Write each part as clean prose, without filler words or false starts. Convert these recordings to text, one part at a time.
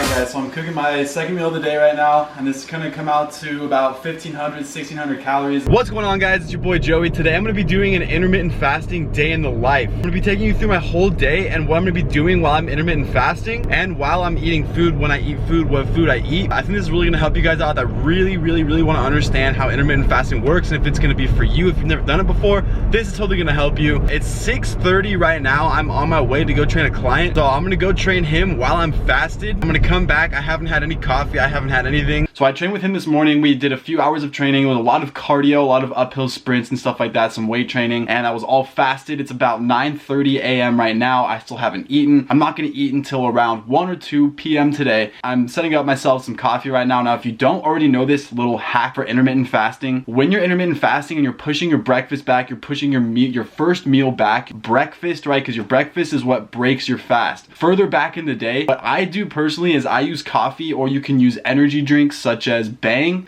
Alright guys, so I'm cooking my second meal of the day right now, and this is gonna come out to about 1,500, 1,600 calories. What's going on guys, it's your boy Joey. Today I'm gonna be doing an intermittent fasting day in the life. I'm gonna be taking you through my whole day and what I'm gonna be doing while I'm intermittent fasting and while I'm eating food, when I eat food, what food I eat. I think this is really gonna help you guys out that really wanna understand how intermittent fasting works and if it's gonna be for you. If you've never done it before, this is totally gonna help you. It's 6:30 right now. I'm on my way to go train a client, so I'm gonna go train him while I'm fasted. I'm gonna come back. I haven't had any coffee. I haven't had anything. So I trained with him this morning. We did a few hours of training. It was a lot of cardio, a lot of uphill sprints and stuff like that, some weight training, and I was all fasted. It's about 9:30 a.m. right now. I still haven't eaten. I'm not gonna eat until around 1 or 2 p.m. today. I'm setting up myself some coffee right now. Now, if you don't already know this little hack for intermittent fasting, when you're intermittent fasting and you're pushing your breakfast back, you're pushing your first meal back, breakfast, right? Because your breakfast is what breaks your fast. Further back in the day, what I do personally is I use coffee, or you can use energy drinks such as Bang,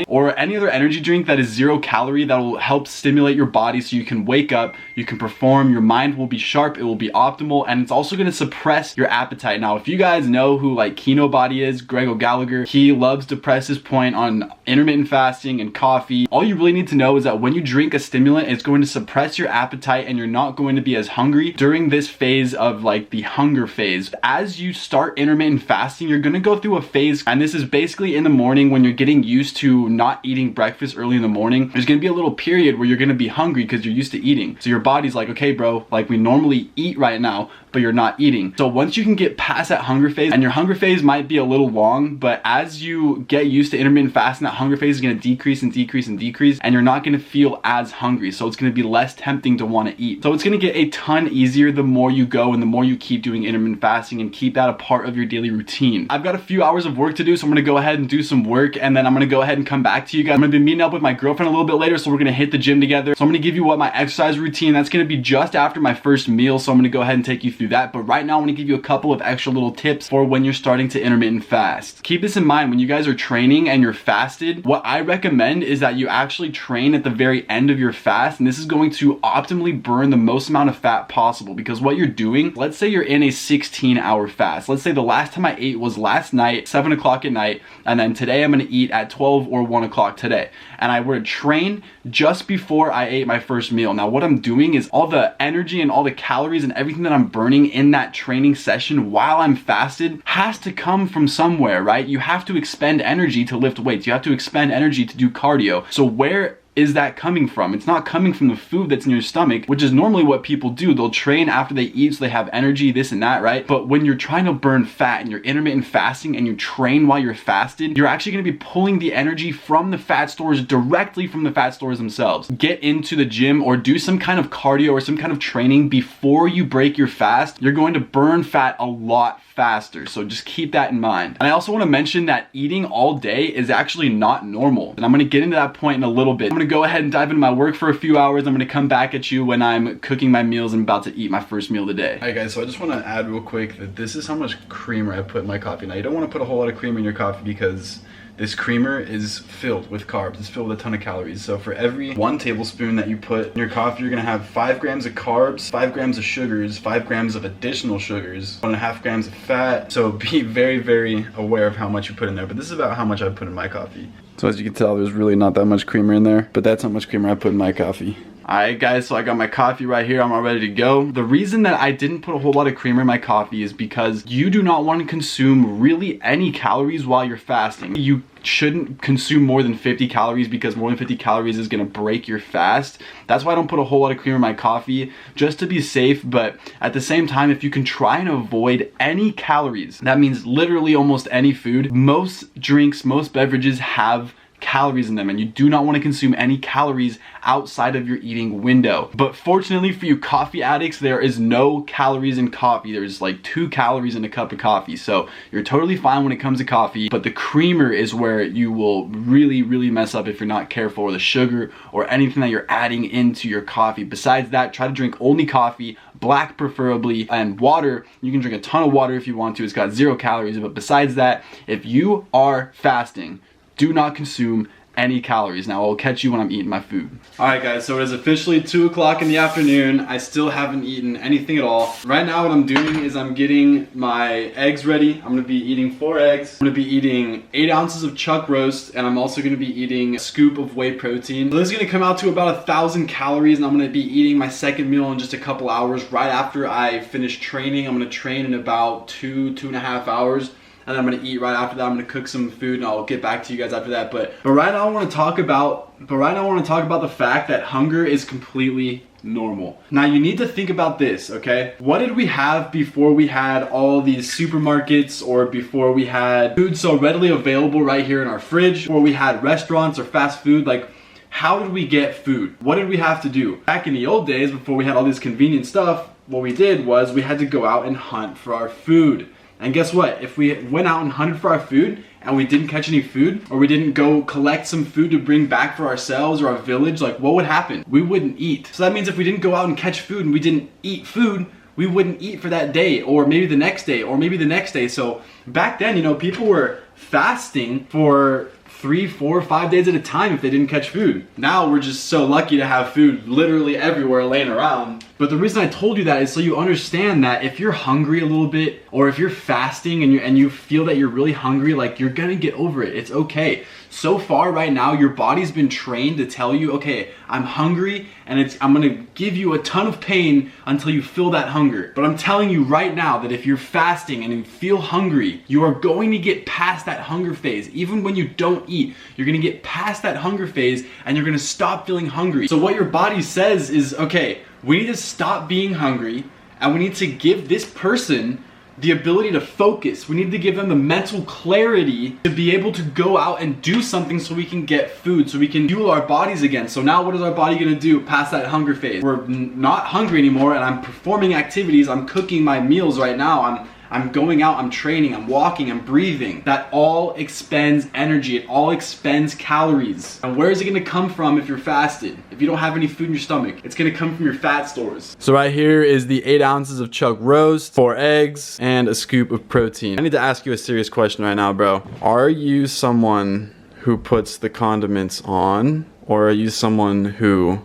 or any other energy drink that is 0 calorie that will help stimulate your body so you can wake up, you can perform, your mind will be sharp, it will be optimal, and it's also going to suppress your appetite. Now, if you guys know who like Kino Body is, Greg O'Gallagher, he loves to press his point on intermittent fasting and coffee. All you really need to know is that when you drink a stimulant, it's going to suppress your appetite and you're not going to be as hungry during this phase of like the hunger phase. As you start intermittent fasting, you're gonna go through a phase, and this is basically in the morning when you're getting used to not eating breakfast early in the morning. There's gonna be a little period where you're gonna be hungry because you're used to eating. So your body's like, okay bro, like we normally eat right now, but you're not eating. So once you can get past that hunger phase, and your hunger phase might be a little long, but as you get used to intermittent fasting, that hunger phase is gonna decrease and decrease and decrease, and you're not gonna feel as hungry. So it's gonna be less tempting to wanna eat. So it's gonna get a ton easier the more you go and the more you keep doing intermittent fasting and keep that a part of your daily routine. I've got a few hours of work to do, so I'm gonna go ahead and do some work, and then I'm gonna go ahead and come back to you guys. I'm gonna be meeting up with my girlfriend a little bit later, so we're gonna hit the gym together. So I'm gonna give you what my exercise routine, that's gonna be just after my first meal, so I'm gonna go ahead and take you through that. But right now, I'm gonna give you a couple of extra little tips for when you're starting to intermittent fast. Keep this in mind when you guys are training and you're fasted. What I recommend is that you actually train at the very end of your fast, and this is going to optimally burn the most amount of fat possible, because what you're doing, let's say you're in a 16-hour fast. Let's say the last time I ate was last night, 7 o'clock at night, and then today I'm gonna eat at 12 or 1 o'clock today. And I were to train just before I ate my first meal. Now what I'm doing is all the energy and all the calories and everything that I'm burning in that training session while I'm fasted has to come from somewhere, right? You have to expend energy to lift weights. You have to expend energy to do cardio. So where is that coming from? It's not coming from the food that's in your stomach, which is normally what people do. They'll train after they eat so they have energy, this and that, right? But when you're trying to burn fat and you're intermittent fasting and you train while you're fasted, you're actually gonna be pulling the energy from the fat stores, directly from the fat stores themselves. Get into the gym or do some kind of cardio or some kind of training before you break your fast. You're going to burn fat a lot faster, so just keep that in mind. And I also want to mention that eating all day is actually not normal, and I'm going to get into that point in a little bit. I'm going to go ahead and dive into my work for a few hours. I'm going to come back at you when I'm cooking my meals and about to eat my first meal of the day. Alright guys, so I just want to add real quick that this is how much creamer I put in my coffee. Now you don't want to put a whole lot of creamer in your coffee because this creamer is filled with carbs. It's filled with a ton of calories. So for every 1 tablespoon that you put in your coffee, you're gonna have 5 grams of carbs, 5 grams of sugars, 5 grams of additional sugars, 1.5 grams of fat. So be very aware of how much you put in there. But this is about how much I put in my coffee. So as you can tell, there's really not that much creamer in there, but that's how much creamer I put in my coffee. Alright guys, so I got my coffee right here. I'm all ready to go. The reason that I didn't put a whole lot of creamer in my coffee is because you do not want to consume really any calories while you're fasting. You shouldn't consume more than 50 calories because more than 50 calories is gonna break your fast. That's why I don't put a whole lot of creamer in my coffee, just to be safe. But at the same time, if you can try and avoid any calories, that means literally almost any food. Most drinks, most beverages have calories in them, and you do not want to consume any calories outside of your eating window. But fortunately for you coffee addicts, there is no calories in coffee. There's like 2 calories in a cup of coffee, so you're totally fine when it comes to coffee. But the creamer is where you will really mess up if you're not careful, or the sugar or anything that you're adding into your coffee. Besides that, try to drink only coffee, black preferably, and water. You can drink a ton of water if you want to. It's got 0 calories. But besides that, if you are fasting, do not consume any calories. Now I'll catch you when I'm eating my food. All right guys, so it is officially 2 o'clock in the afternoon. I still haven't eaten anything at all. Right now what I'm doing is I'm getting my eggs ready. I'm gonna be eating 4 eggs. I'm gonna be eating 8 ounces of chuck roast, and I'm also gonna be eating a scoop of whey protein. So this is gonna come out to about 1,000 calories, and I'm gonna be eating my second meal in just a couple hours right after I finish training. I'm gonna train in about 2.5 hours. And I'm gonna eat right after that. I'm gonna cook some food and I'll get back to you guys after that. But right now I wanna talk about the fact that hunger is completely normal. Now you need to think about this, okay? What did we have before we had all these supermarkets, or before we had food so readily available right here in our fridge, before we had restaurants or fast food? Like, how did we get food? What did we have to do? Back in the old days, before we had all this convenient stuff, what we did was we had to go out and hunt for our food. And guess what? If we went out and hunted for our food and we didn't catch any food, or we didn't go collect some food to bring back for ourselves or our village, like what would happen? We wouldn't eat. So that means if we didn't go out and catch food and we didn't eat food, we wouldn't eat for that day, or maybe the next day, or maybe the next day. So back then, you know, people were fasting for 3, 4, 5 days at a time if they didn't catch food. Now we're just so lucky to have food literally everywhere laying around. But the reason I told you that is so you understand that if you're hungry a little bit, or if you're fasting and you feel that you're really hungry, like, you're gonna get over it. It's okay. So far right now, your body's been trained to tell you, okay, I'm hungry, and I'm gonna give you a ton of pain until you feel that hunger. But I'm telling you right now that if you're fasting and you feel hungry, you are going to get past that hunger phase. Even when you don't eat, you're gonna get past that hunger phase and you're gonna stop feeling hungry. So what your body says is, okay, we need to stop being hungry, and we need to give this person the ability to focus. We need to give them the mental clarity to be able to go out and do something so we can get food, so we can fuel our bodies again. So now what is our body gonna do past that hunger phase? We're not hungry anymore, and I'm performing activities. I'm cooking my meals right now. I'm going out, I'm training, I'm walking, I'm breathing. That all expends energy, it all expends calories. And where is it gonna come from if you're fasted? If you don't have any food in your stomach, it's gonna come from your fat stores. So right here is the 8 ounces of chuck roast, 4 eggs, and a scoop of protein. I need to ask you a serious question right now, bro. Are you someone who puts the condiments on, or are you someone who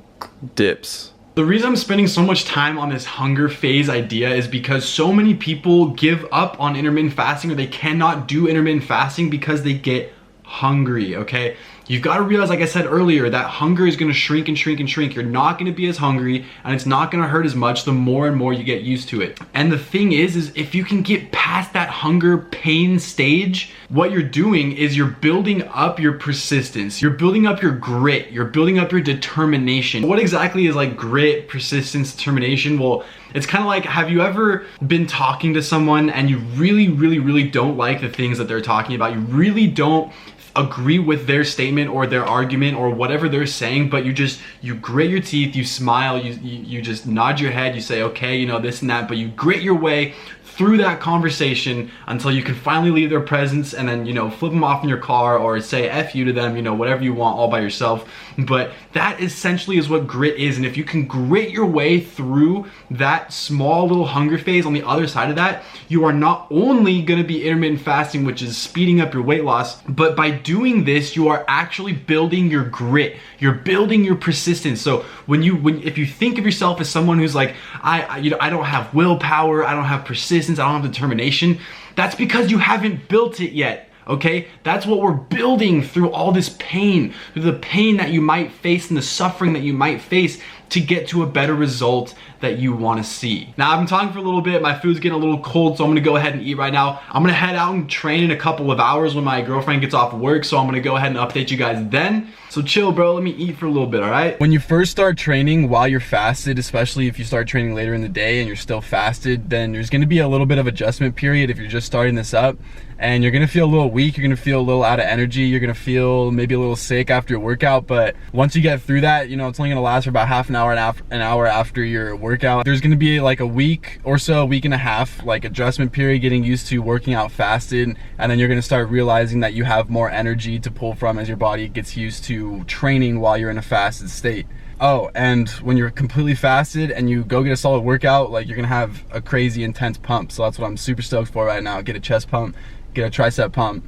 dips? The reason I'm spending so much time on this hunger phase idea is because so many people give up on intermittent fasting, or they cannot do intermittent fasting because they get hungry, okay? You've got to realize, like I said earlier, that hunger is going to shrink and shrink and shrink. You're not going to be as hungry, and it's not going to hurt as much the more and more you get used to it. And the thing is if you can get past that hunger pain stage, what you're doing is you're building up your persistence. You're building up your grit. You're building up your determination. What exactly is like grit, persistence, determination? Well, it's kind of like, have you ever been talking to someone and you really don't like the things that they're talking about? You really don't agree with their statement or their argument or whatever they're saying, but you grit your teeth, you smile, you just nod your head, you say, okay, you know, this and that, but you grit your way through that conversation until you can finally leave their presence, and then, you know, flip them off in your car or say F you to them, you know, whatever you want all by yourself. But that essentially is what grit is. And if you can grit your way through that small little hunger phase, on the other side of that, you are not only going to be intermittent fasting, which is speeding up your weight loss, but by doing this, you are actually building your grit. You're building your persistence. So if you think of yourself as someone who's like, I don't have willpower, I don't have persistence, I don't have determination, that's because you haven't built it yet. Okay, that's what we're building through all this pain, through the pain that you might face and the suffering that you might face to get to a better result that you want to see. Now, I've been talking for a little bit, my food's getting a little cold, so I'm gonna go ahead and eat right now. I'm gonna head out and train in a couple of hours when my girlfriend gets off work, so I'm gonna go ahead and update you guys then. So chill, bro, let me eat for a little bit, all right? When you first start training while you're fasted, especially if you start training later in the day and you're still fasted, then there's gonna be a little bit of adjustment period if you're just starting this up. And you're gonna feel a little weak, you're gonna feel a little out of energy, you're gonna feel maybe a little sick after your workout, but once you get through that, you know, it's only gonna last for about half an hour after your workout. There's gonna be like a week or so, a week and a half, like adjustment period, getting used to working out fasted, and then you're gonna start realizing that you have more energy to pull from as your body gets used to training while you're in a fasted state. Oh, and when you're completely fasted and you go get a solid workout, like, you're gonna have a crazy intense pump. So that's what I'm super stoked for right now. Get a chest pump, get a tricep pump.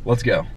Let's go.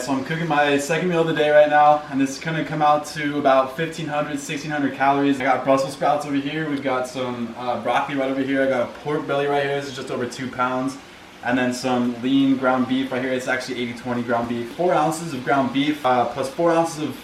so I'm cooking my second meal of the day right now, and this is gonna come out to about 1,500, 1,600 calories. I got Brussels sprouts over here. We've got some broccoli right over here. I got a pork belly right here. This is just over 2 pounds. And then some lean ground beef right here. It's actually 80-20 ground beef. 4 ounces of ground beef plus 4 ounces of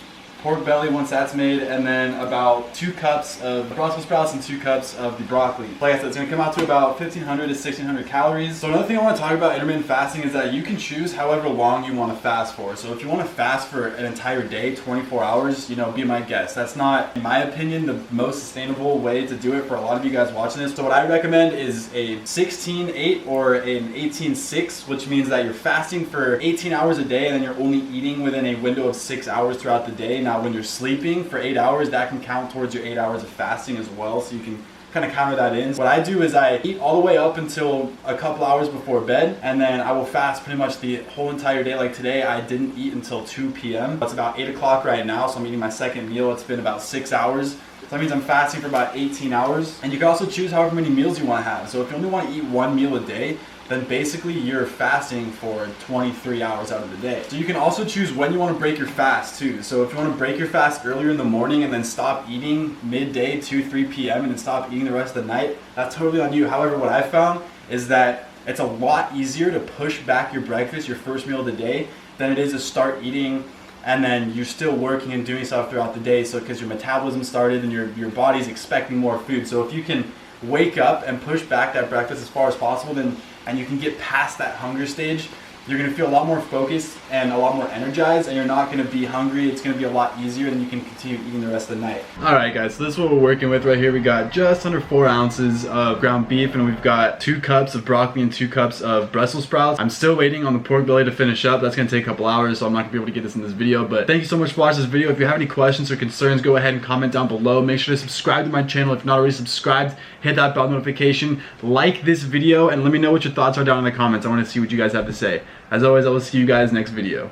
pork belly once that's made, and then about 2 cups of Brussels sprouts and 2 cups of the broccoli. Like I said, it's gonna come out to about 1,500 to 1,600 calories. So another thing I wanna talk about intermittent fasting is that you can choose however long you wanna fast for. So if you wanna fast for an entire day, 24 hours, you know, be my guest. That's not, in my opinion, the most sustainable way to do it for a lot of you guys watching this. So what I recommend is a 16-8 or an 18-6, which means that you're fasting for 18 hours a day and then you're only eating within a window of 6 hours throughout the day. Now, when you're sleeping for 8 hours, that can count towards your 8 hours of fasting as well, so you can kind of counter that in. What I do is I eat all the way up until a couple hours before bed, and then I will fast pretty much the whole entire day. Like today, I didn't eat until 2 p.m. It's about 8 o'clock right now, so I'm eating my second meal. It's been about 6 hours. So that means I'm fasting for about 18 hours. And you can also choose however many meals you want to have. So if you only want to eat 1 meal a day, then basically you're fasting for 23 hours out of the day. So you can also choose when you want to break your fast too. So if you want to break your fast earlier in the morning and then stop eating midday, 2-3 p.m. and then stop eating the rest of the night, that's totally on you. However, what I found is that it's a lot easier to push back your breakfast, your first meal of the day, than it is to start eating and then you're still working and doing stuff throughout the day. So because your metabolism started and your body's expecting more food. So if you can wake up and push back that breakfast as far as possible, then and you can get past that hunger stage, you're gonna feel a lot more focused and a lot more energized, and you're not gonna be hungry. It's gonna be a lot easier, and you can continue eating the rest of the night. All right, guys, so this is what we're working with right here. We got just under 4 ounces of ground beef, and we've got 2 cups of broccoli and 2 cups of Brussels sprouts. I'm still waiting on the pork belly to finish up. That's gonna take a couple hours, so I'm not gonna be able to get this in this video, but thank you so much for watching this video. If you have any questions or concerns, go ahead and comment down below. Make sure to subscribe to my channel if you're not already subscribed. Hit that bell notification, like this video, and let me know what your thoughts are down in the comments. I wanna see what you guys have to say. As always, I will see you guys next video.